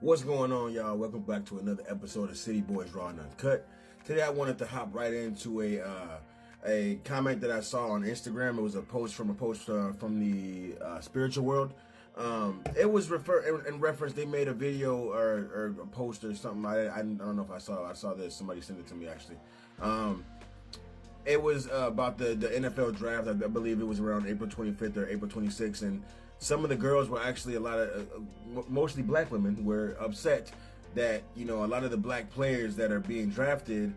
What's going on, y'all? Welcome back to another episode of City Boys Raw and Uncut. Today I wanted to hop right into a comment that I saw on Instagram. It was a post from the spiritual world. It was in reference. They made a video or a post or something. I don't know if I saw this. Somebody sent it to me actually. It was about the NFL draft. I believe it was around April 25th or April 26th, and some of the girls were actually mostly black women were upset that, a lot of the black players that are being drafted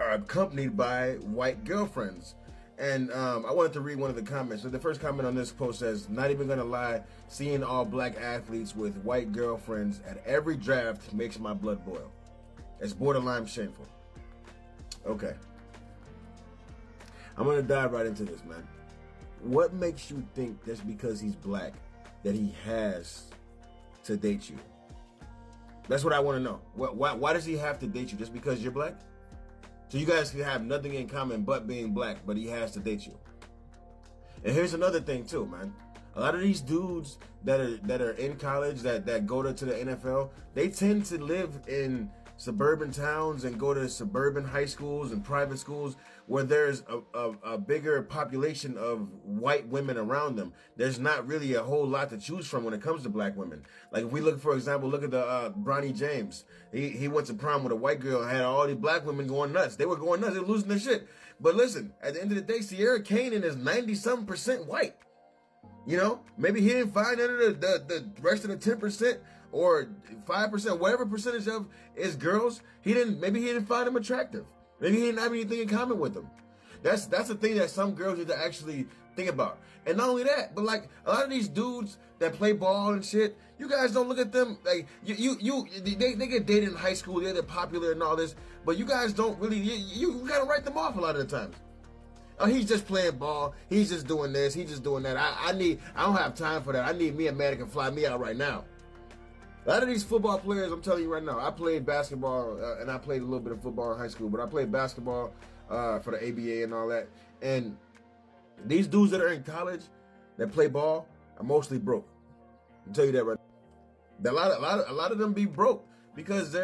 are accompanied by white girlfriends. And I wanted to read one of the comments. So the first comment on this post says, "Not even gonna lie, seeing all black athletes with white girlfriends at every draft makes my blood boil. It's borderline shameful." Okay. I'm gonna dive right into this, man. What makes you think that's because he's black that he has to date you? That's what I want to know. Why does he have to date you? Just because you're black? So you guys can have nothing in common but being black, but he has to date you. And here's another thing too, man. A lot of these dudes that are in college that go to the NFL, they tend to live in suburban towns and go to suburban high schools and private schools where there's a bigger population of white women around them. There's not really a whole lot to choose from when it comes to black women. Like if we look, for example, look at the Bronny James. He went to prom with a white girl and had all these black women going nuts. They were going nuts. They were losing their shit. But listen, at the end of the day, Sierra Kanan is 90-something% white. Maybe he didn't find under the rest of the 10% or 5%, whatever percentage of his girls, maybe he didn't find them attractive. Maybe he didn't have anything in common with them. That's the thing that some girls need to actually think about. And not only that, but like a lot of these dudes that play ball and shit, you guys don't look at them like they get dated in high school, they're popular and all this, but you guys don't really, you gotta write them off a lot of the times. Oh, he's just playing ball. He's just doing this. He's just doing that. I don't have time for that. I need me a man that can fly me out right now. A lot of these football players, I'm telling you right now, I played basketball and I played a little bit of football in high school, but I played basketball for the ABA and all that. And these dudes that are in college that play ball are mostly broke. I'll tell you that right now. A lot of them be broke because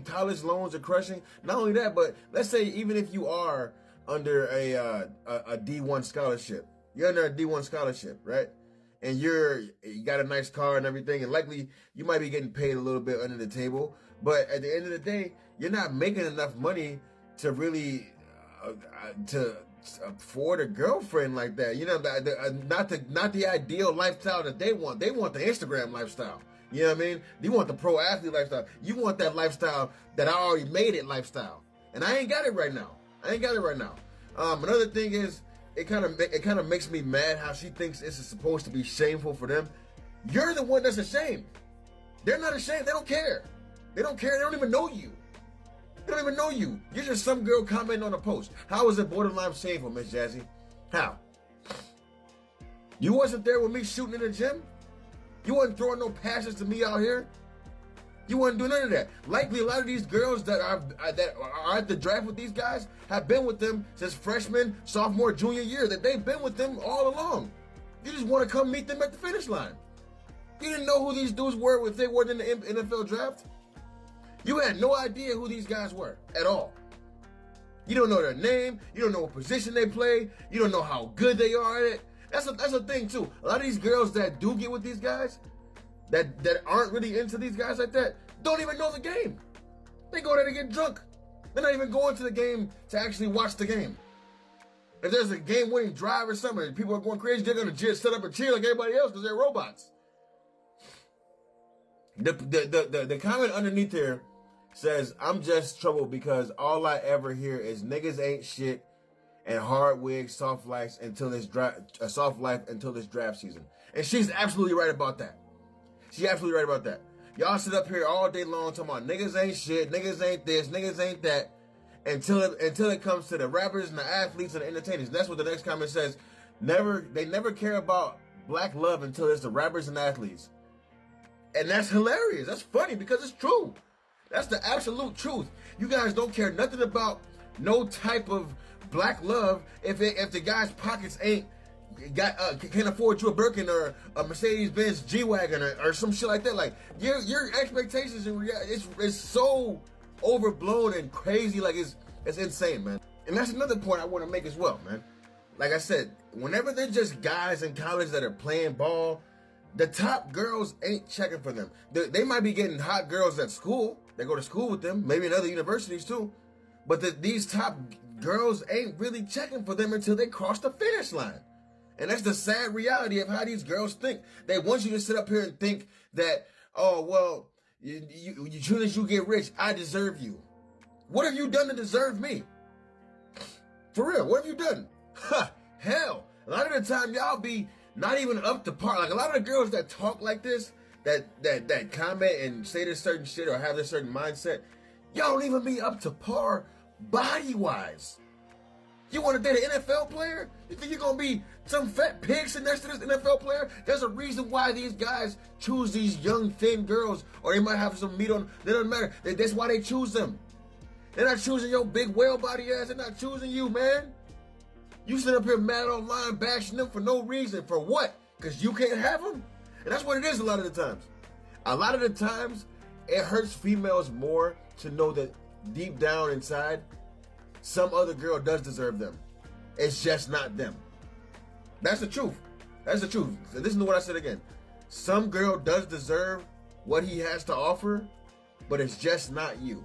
college loans are crushing. Not only that, but let's say even if you are under a D1 scholarship. You're under a D1 scholarship, right? And you got a nice car and everything, and likely you might be getting paid a little bit under the table. But at the end of the day, you're not making enough money to really to afford a girlfriend like that. Not the ideal lifestyle that they want. They want the Instagram lifestyle. You know what I mean? You want the pro athlete lifestyle. You want that lifestyle that I already made it lifestyle, and I ain't got it right now. Another thing is, it kind of makes me mad how she thinks this is supposed to be shameful for them. You're the one that's ashamed. They're not ashamed. They don't care. They don't care. They don't even know you. They don't even know you. You're just some girl commenting on a post. How is it borderline shameful, Miss Jazzy? How? You wasn't there with me shooting in the gym? You wasn't throwing no passes to me out here? You wouldn't do none of that. Likely, a lot of these girls that are at the draft with these guys have been with them since freshman, sophomore, junior year. That they've been with them all along. You just want to come meet them at the finish line. You didn't know who these dudes were if they weren't in the NFL draft. You had no idea who these guys were at all. You don't know their name. You don't know what position they play. You don't know how good they are at it. That's a thing too. A lot of these girls that do get with these guys, that aren't really into these guys like that, don't even know the game. They go there to get drunk. They're not even going to the game to actually watch the game. If there's a game-winning drive or something, and people are going crazy, they're going to set up a cheer like everybody else because they're robots. The comment underneath here says, "I'm just troubled because all I ever hear is niggas ain't shit and hard wigs, soft life until this draft season." And she's absolutely right about that. She's absolutely right about that. Y'all sit up here all day long talking about niggas ain't shit, niggas ain't this, niggas ain't that, until it comes to the rappers and the athletes and the entertainers. And that's what the next comment says. They never care about black love until it's the rappers and athletes. And that's hilarious. That's funny because it's true. That's the absolute truth. You guys don't care nothing about no type of black love if the guy's pockets ain't can't afford you a Birkin or a Mercedes-Benz G-Wagon or some shit like that. Like your expectations in reality it's so overblown and crazy. Like it's insane, man. And that's another point I want to make as well, man. Like I said, whenever they're just guys in college that are playing ball, the top girls ain't checking for them. They might be getting hot girls at school. They go to school with them, maybe in other universities too. But these top girls ain't really checking for them until they cross the finish line. And that's the sad reality of how these girls think. They want you to sit up here and think that, oh, well, as soon as you get rich, I deserve you. What have you done to deserve me? For real, what have you done? Hell, a lot of the time y'all be not even up to par. Like a lot of the girls that talk like this, that comment and say this certain shit or have this certain mindset, y'all don't even be up to par body-wise. You want to date an NFL player? You think you're going to be some fat pig sitting next to this NFL player? There's a reason why these guys choose these young, thin girls, or they might have some meat on them. It doesn't matter. That's why they choose them. They're not choosing your big whale body ass. They're not choosing you, man. You sit up here mad online bashing them for no reason. For what? Because you can't have them? And that's what it is a lot of the times. A lot of the times, it hurts females more to know that deep down inside, some other girl does deserve them. It's just not them. That's the truth. That's the truth. So listen to what I said again. Some girl does deserve what he has to offer, but it's just not you.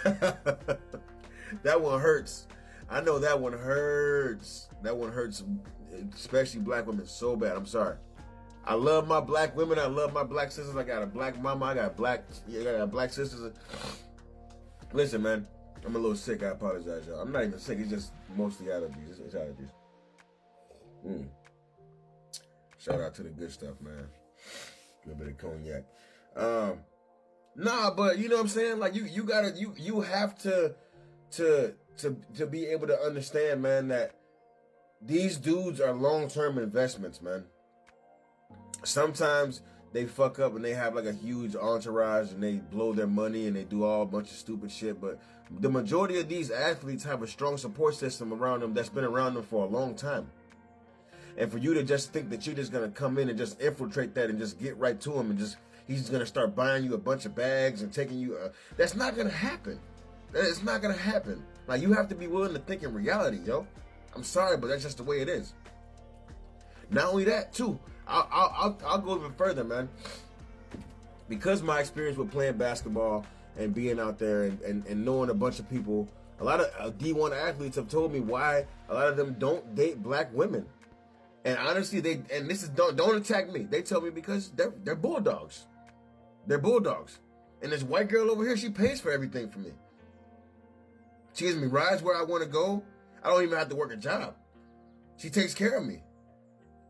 That one hurts. I know that one hurts. That one hurts, especially black women, so bad. I'm sorry. I love my black women. I love my black sisters. I got a black mama. I got black sisters. Listen, man. I'm a little sick. I apologize, y'all. I'm not even sick. It's just mostly allergies. It's allergies. Shout out to the good stuff, man. A little bit of cognac. Nah, but you know what I'm saying? Like you have to be able to understand, man, that these dudes are long-term investments, man. Sometimes they fuck up and they have like a huge entourage and they blow their money and they do all a bunch of stupid shit, but the majority of these athletes have a strong support system around them that's been around them for a long time. And for you to just think that you're just gonna come in and just infiltrate that and just get right to him and he's just gonna start buying you a bunch of bags and taking you, that's not gonna happen. It's not gonna happen. Like, you have to be willing to think in reality, yo. I'm sorry, but that's just the way it is. Not only that, too, I'll go even further, man. Because my experience with playing basketball and being out there and knowing a bunch of people, a lot of D1 athletes have told me why a lot of them don't date black women. And honestly, don't attack me. They tell me because they're bulldogs. They're bulldogs. And this white girl over here, she pays for everything for me. She gives me rides where I want to go. I don't even have to work a job. She takes care of me.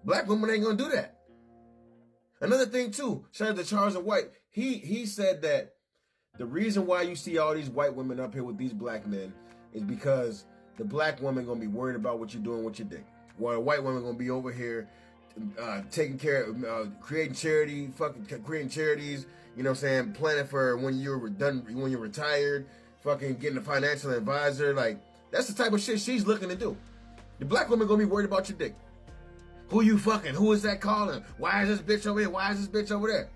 Black women ain't gonna do that. Another thing too, shout out to Charles and White. He said that the reason why you see all these white women up here with these black men is because the black woman gonna be worried about what you're doing with your dick. While the white woman gonna be over here taking care of, creating charities, you know what I'm saying, planning for when you're done, when you're retired, fucking getting a financial advisor. Like, that's the type of shit she's looking to do. The black woman gonna be worried about your dick. Who you fucking? Who is that calling? Why is this bitch over here? Why is this bitch over there?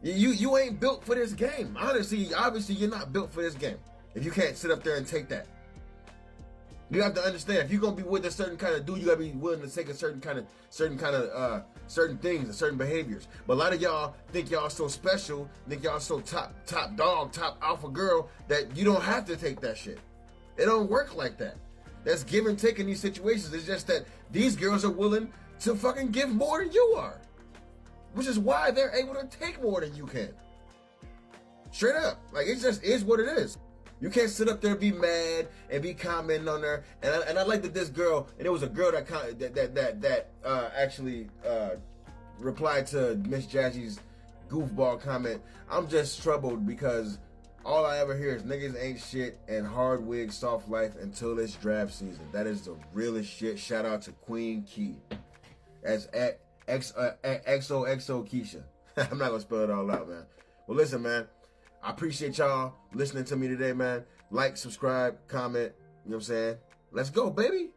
You ain't built for this game. Honestly, obviously you're not built for this game. If you can't sit up there and take that. You have to understand, if you're gonna be with a certain kind of dude, you gotta be willing to take a certain things and certain behaviors. But a lot of y'all think y'all so special, think y'all so top dog, top alpha girl, that you don't have to take that shit. It don't work like that. That's give and take in these situations. It's just that these girls are willing to fucking give more than you are. Which is why they're able to take more than you can. Straight up. Like, it just is what it is. You can't sit up there and be mad and be commenting on her. And I like that this girl, and it was a girl that actually replied to Miss Jazzy's goofball comment. I'm just troubled because all I ever hear is niggas ain't shit and hard wig soft life until it's draft season. That is the realest shit. Shout out to Queen Key. That's XOXO Keisha. I'm not gonna spell it all out, man. Well, listen, man. I appreciate y'all listening to me today, man. Like, subscribe, comment. You know what I'm saying? Let's go, baby.